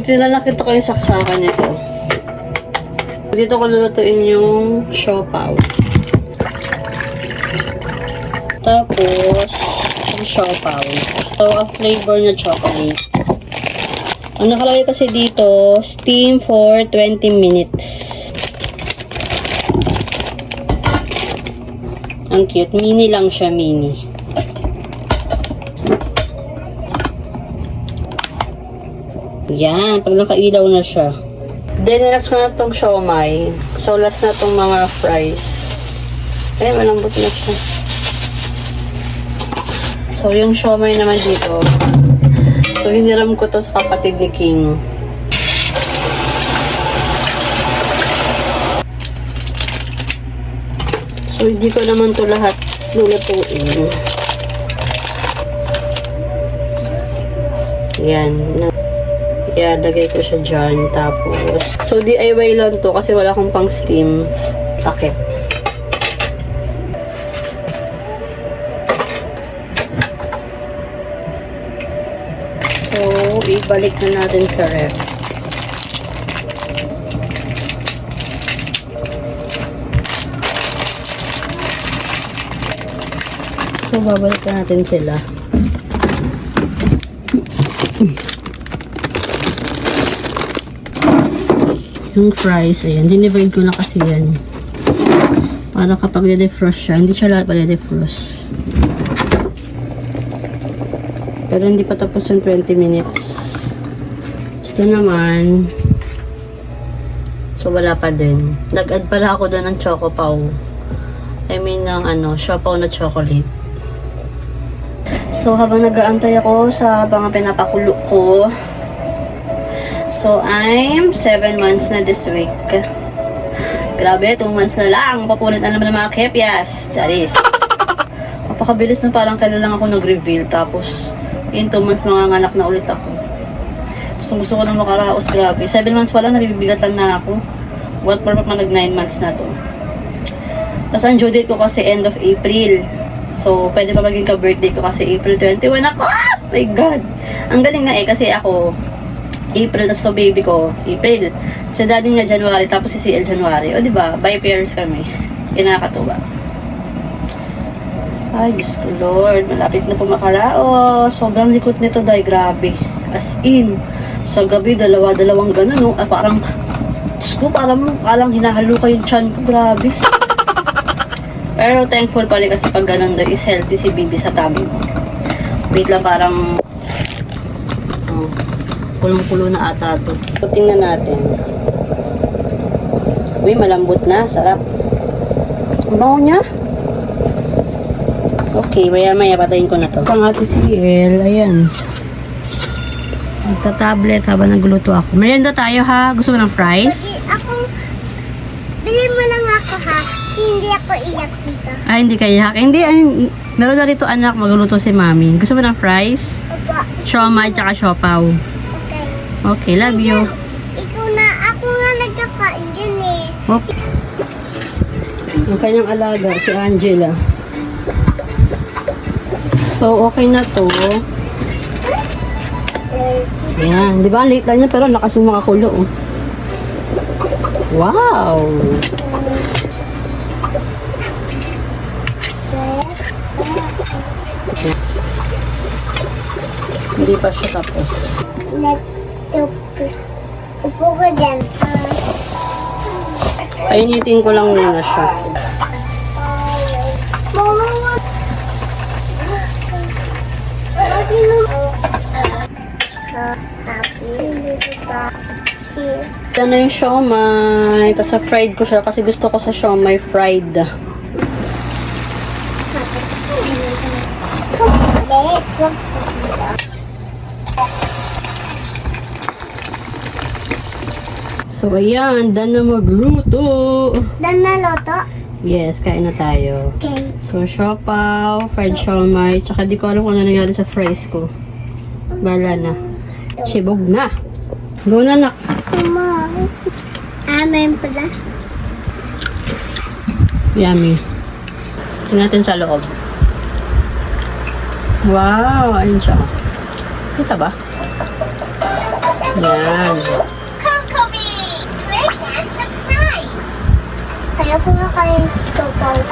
Buti na nakita ko yung saksakan nito. Dito ko lulutuin yung siopaw. Tapos, yung siopaw. So, ang flavor na chocolate. Ang nakalagay kasi dito, steam for 20 minutes. Ang cute. Mini lang siya, mini. Yan, pag nakailaw na siya. Then, next ko na itong siomay. So, last na itong mga fries. Ay, malambot na siya. So, yung siomay naman dito. So, hiniram ko to sa kapatid ni King. So, hindi ko naman to lahat lulutuin. Yan. Iadagay ko siya dyan. Tapos, so DIY lang to kasi wala akong pang steam. Takip. So, ibalik na natin sa ref. So, babalik na natin sila. Yung fries, ayan. Dinivide ko na kasi yan. Para kapag de-defrost siya, hindi siya lahat pa-defrost. Pero hindi pa tapos yung 20 minutes. Ito naman. So, wala pa din. Nag-add pala ako doon ng choco paw. I mean, ng siopaw na chocolate. So, habang nag-aantay ako sa mga pinapakulo ko, so, I'm 7 months na this week. Grabe, 2 months na lang. Papunit na naman ng mga kepyas. Charis. Napakabilis na parang kailan lang ako nag-reveal. Tapos, in 2 months manganganak na ulit ako. Gusto ko na makaraos. Grabe. 7 months pa lang, nabibigatan na ako. What for pa nag 9 months na to. Tapos, ang due date ko kasi end of April. So, pwede pa maging ka-birthday ko kasi April 21 ako. Oh my God! Ang galing nga kasi ako, April, tapos so baby ko, April. So, daddy nga January, tapos si CL January. O, diba? By pairs kami. Kinakatuwa. Ay, Diyos ko, Lord. Malapit na po makarao. Sobrang likot nito, dahil grabe. As in, sa gabi, dalawa-dalawang ganun, no? Parang, Diyos ko, parang hinahalo ko yung chan ko. Grabe. Pero, thankful pa rin kasi pag ganun daw is healthy si baby sa tummy mo. Wait lang, parang kulong-kulo na ata ito. So, tingnan natin. Uy, malambot na. Sarap. Ang bango niya. Okay, maya-maya patayin ko na to. Ang ate si El, ayan. Nagta-tablet habang nagluluto ako. Merienda tayo ha. Gusto mo ng fries? Bilhin mo lang ako ha. Hindi ako iyak dito. Ay, hindi ka iyak. Hindi, meron na rito anak. Magluluto si mami. Gusto mo ng fries? Opo. Siomay tsaka siopaw. Okay. Okay, love you. Ikaw na, ako nga nagkakain yun eh. Okay. Ang kanyang alaga, si Angela. So, okay na to. Ayan. Di ba? Late lang niya, pero lakas yung mga kulo. Oh. Wow! Hindi pa siya tapos. Upo ka dyan. Painitin ko lang muna siya. Yan na yung siomay. Tapos fried ko siya kasi gusto ko sa siomay fried. So, ayan. Done na magluto. Dan na loto? Yes, kain na tayo. Okay. So, siopaw, fried siomay. Tsaka di ko alam kung ano nangyari sa fries ko. Bala na. Chibog na. Go na, nak. Amen pala. Yummy. Tingnan natin sa loob. Wow, ayun siya. Kita ba? Yan. Coco Bee! Click and subscribe! Ayoko nga kain Coco.